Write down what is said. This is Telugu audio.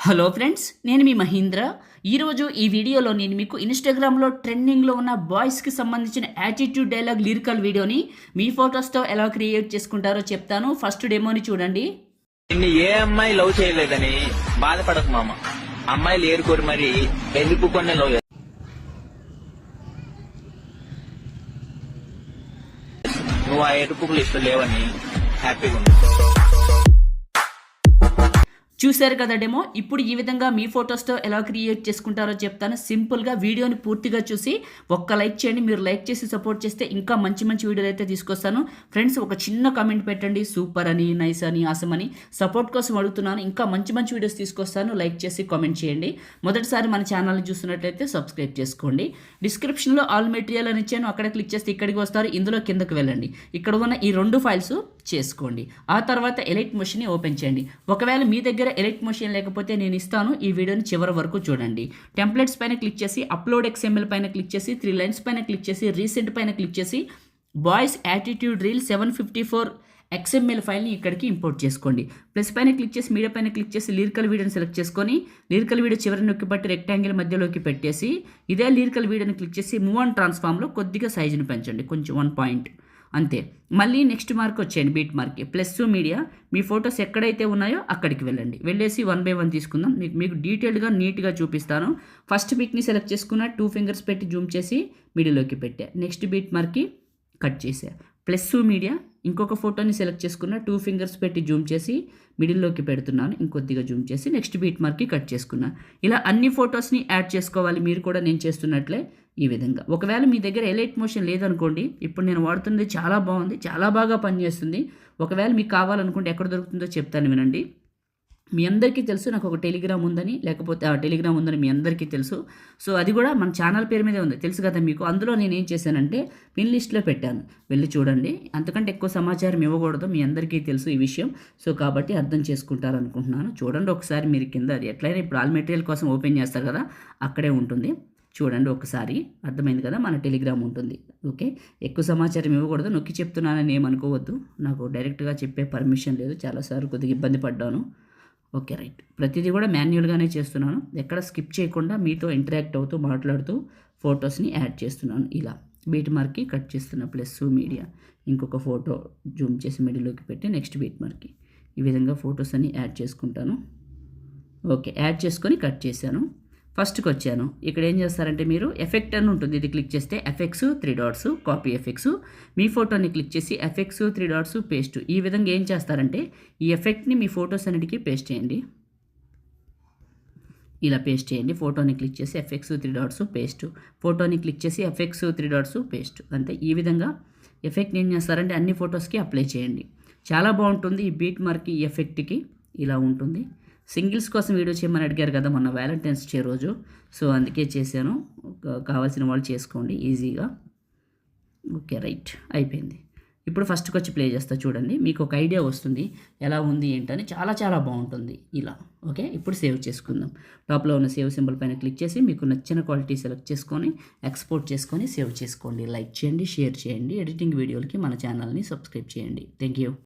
హలో ఫ్రెండ్స్, నేను మీ మహీంద్ర. ఈరోజు ఈ వీడియోలో నేను మీకు ఇన్స్టాగ్రామ్లో ట్రెండింగ్లో ఉన్న బాయ్స్కి సంబంధించిన యాటిట్యూడ్ డైలాగ్ లిరికల్ వీడియోని మీ ఫొటోస్తో ఎలా క్రియేట్ చేసుకుంటారో చెప్తాను. ఫస్ట్ డెమోని చూడండి. నిన్ను ఏ అమ్మాయి లవ్ చేయలేదని బాధపడకు మామ. అమ్మాయిలు ఏరుకోరు మరి ఎందుకు కొన్ని లవ్ నువ్వు ఆ ఎరుపుకు లిస్టు లేవని హ్యాపీగా ఉంది. చూశారు కదా డెమో. ఇప్పుడు ఈ విధంగా మీ ఫొటోస్తో ఎలా క్రియేట్ చేసుకుంటారో చెప్తాను. సింపుల్గా వీడియోని పూర్తిగా చూసి ఒక్క లైక్ చేయండి. మీరు లైక్ చేసి సపోర్ట్ చేస్తే ఇంకా మంచి మంచి వీడియోలు అయితే తీసుకొస్తాను. ఫ్రెండ్స్, ఒక చిన్న కామెంట్ పెట్టండి, సూపర్ అని, నైస్ అని, ఆసమ్ అని. సపోర్ట్ కోసం అడుగుతున్నాను. ఇంకా మంచి మంచి వీడియోస్ తీసుకొస్తాను. లైక్ చేసి కామెంట్ చేయండి. మొదటిసారి మన ఛానల్ని చూస్తున్నట్లయితే సబ్స్క్రైబ్ చేసుకోండి. డిస్క్రిప్షన్లో ఆల్ మెటీరియల్ అని ఇచ్చాను, అక్కడ క్లిక్ చేస్తే ఇక్కడికి వస్తారు. ఇందులో కిందకు వెళ్ళండి. ఇక్కడ ఉన్న ఈ 2 ఫైల్స్ చేసుకోండి. ఆ తర్వాత ఎలైట్ మోషన్ని ఓపెన్ చేయండి. ఒకవేళ మీ దగ్గర ఎలైట్ మోషన్ లేకపోతే నేను ఇస్తాను. ఈ వీడియోని చివరి వరకు చూడండి. టెంప్లెట్స్ పైన క్లిక్ చేసి అప్లోడ్ XML పైన క్లిక్ చేసి 3 లైన్స్ పైన క్లిక్ చేసి రీసెంట్ పైన క్లిక్ చేసి బాయ్స్ యాటిట్యూడ్ రీల్ 754 XML ఫైల్ని ఇక్కడికి ఇంపోర్ట్ చేసుకోండి. ప్లస్ పైన క్లిక్ చేసి మీడియా పైన క్లిక్ చేసి లిరికల్ వీడియోని సెలెక్ట్ చేసుకొని లిరికల్ వీడియో చివరి నొక్కి పట్టి రెక్టాంగిల్ మధ్యలోకి పెట్టేసి ఇదే లిరికల్ వీడియోని క్లిక్ చేసి మూవ్ ఆన్ ట్రాన్స్ఫార్మ్లో కొద్దిగా సైజుని పెంచండి, కొంచెం 1 పాయింట్ అంతే. మళ్ళీ నెక్స్ట్ మార్క్ వచ్చేయండి, బీట్ మార్క్కి. ప్లస్ మీడియా, మీ ఫొటోస్ ఎక్కడైతే ఉన్నాయో అక్కడికి వెళ్ళండి. వెళ్ళేసి 1 by 1 తీసుకుందాం. మీకు డీటెయిల్డ్గా నీట్గా చూపిస్తాను. ఫస్ట్ పిక్ని సెలెక్ట్ చేసుకున్న 2 ఫింగర్స్ పెట్టి జూమ్ చేసి మిడిల్లోకి పెట్టా. నెక్స్ట్ బీట్ మార్క్కి కట్ చేసా. ప్లస్ మీడియా, ఇంకొక ఫోటోని సెలెక్ట్ చేసుకున్న 2 ఫింగర్స్ పెట్టి జూమ్ చేసి మిడిల్లోకి పెడుతున్నాను. ఇంకొద్దిగా జూమ్ చేసి నెక్స్ట్ బీట్ మార్క్కి కట్ చేసుకున్నా. ఇలా అన్ని ఫొటోస్ని యాడ్ చేసుకోవాలి మీరు కూడా, నేను చేస్తున్నట్లే ఈ విధంగా. ఒకవేళ మీ దగ్గర ఎలైట్ మోషన్ లేదనుకోండి, ఇప్పుడు నేను వాడుతున్నది చాలా బాగుంది, చాలా బాగా పనిచేస్తుంది. ఒకవేళ మీకు కావాలనుకుంటే ఎక్కడ దొరుకుతుందో చెప్తాను వినండి. మీ అందరికీ తెలుసు నాకు ఒక టెలిగ్రామ్ ఉందని, లేకపోతే ఆ టెలిగ్రామ్ ఉందని మీ అందరికీ తెలుసు. సో అది కూడా మన ఛానల్ పేరు మీదే ఉంది, తెలుసు కదా మీకు. అందులో నేను ఏం చేశానంటే పిన్ లిస్ట్లో పెట్టాను, వెళ్ళి చూడండి. అంతకంటే ఎక్కువ సమాచారం ఇవ్వకూడదు, మీ అందరికీ తెలుసు ఈ విషయం. సో కాబట్టి అర్థం చేసుకుంటారు అనుకుంటున్నాను. చూడండి ఒకసారి మీరు కింద, అది ఎట్లయినా ఇప్పుడు ఆల్ మెటీరియల్ కోసం ఓపెన్ చేస్తారు కదా, అక్కడే ఉంటుంది. చూడండి ఒకసారి, అర్థమైంది కదా, మన టెలిగ్రామ్ ఉంటుంది. ఓకే, ఎక్కువ సమాచారం ఇవ్వకూడదు, నొక్కి చెప్తున్నానని ఏమనుకోవద్దు. నాకు డైరెక్ట్గా చెప్పే పర్మిషన్ లేదు, చాలాసార్లు కొద్దిగా ఇబ్బంది పడ్డాను. ఓకే రైట్, ప్రతిదీ కూడా మాన్యువల్గానే చేస్తున్నాను. ఎక్కడ స్కిప్ చేయకుండా మీతో ఇంటరాక్ట్ అవుతూ మాట్లాడుతూ ఫొటోస్ని యాడ్ చేస్తున్నాను. ఇలా బీట్ మార్క్కి కట్ చేస్తున్నా. ప్లస్ మీడియా, ఇంకొక ఫోటో జూమ్ చేసి మిడిల్లోకి పెట్టి నెక్స్ట్ బీట్ మార్క్కి ఈ విధంగా ఫొటోస్ అన్ని యాడ్ చేసుకుంటాను. ఓకే, యాడ్ చేసుకొని కట్ చేశాను. ఫస్ట్కి వచ్చాను. ఇక్కడ ఏం చేస్తారంటే మీరు ఎఫెక్ట్ అని ఉంటుంది, ఇది క్లిక్ చేస్తే ఎఫెక్ట్స్ 3 డాట్స్, కాపీ ఎఫెక్ట్స్. మీ ఫోటోని క్లిక్ చేసి ఎఫెక్ట్స్ 3 డాట్స్ పేస్ట్. ఈ విధంగా ఏం చేస్తారంటే ఈ ఎఫెక్ట్ని మీ ఫొటోస్ అన్నిటికీ పేస్ట్ చేయండి. ఇలా పేస్ట్ చేయండి. ఫోటోని క్లిక్ చేసి ఎఫెక్ట్స్ 3 డాట్స్ పేస్ట్, ఫోటోని క్లిక్ చేసి ఎఫెక్ట్స్ 3 డాట్స్ పేస్ట్. అంతే. ఈ విధంగా ఎఫెక్ట్ని ఏం చేస్తారంటే అన్ని ఫొటోస్కి అప్లై చేయండి. చాలా బాగుంటుంది ఈ బీట్ మార్క్, ఈ ఎఫెక్ట్కి ఇలా ఉంటుంది. సింగిల్స్ కోసం వీడియో చేయమని అడిగారు కదా మొన్న వ్యాలంటైన్స్ డే రోజు, సో అందుకే చేశాను. కావాల్సిన వాళ్ళు చేసుకోండి ఈజీగా. ఓకే రైట్, అయిపోయింది. ఇప్పుడు ఫస్ట్కి వచ్చి ప్లే చేస్తా చూడండి, మీకు ఒక ఐడియా వస్తుంది ఎలా ఉంది ఏంటని. చాలా చాలా బాగుంటుంది ఇలా. ఓకే, ఇప్పుడు సేవ్ చేసుకుందాం. టాప్లో ఉన్న సేవ్ సింబల్ పైన క్లిక్ చేసి మీకు నచ్చిన క్వాలిటీ సెలెక్ట్ చేసుకొని ఎక్స్పోర్ట్ చేసుకొని సేవ్ చేసుకోండి. లైక్ చేయండి, షేర్ చేయండి. ఎడిటింగ్ వీడియోలకి మన ఛానల్ని సబ్స్క్రైబ్ చేయండి. Thank you.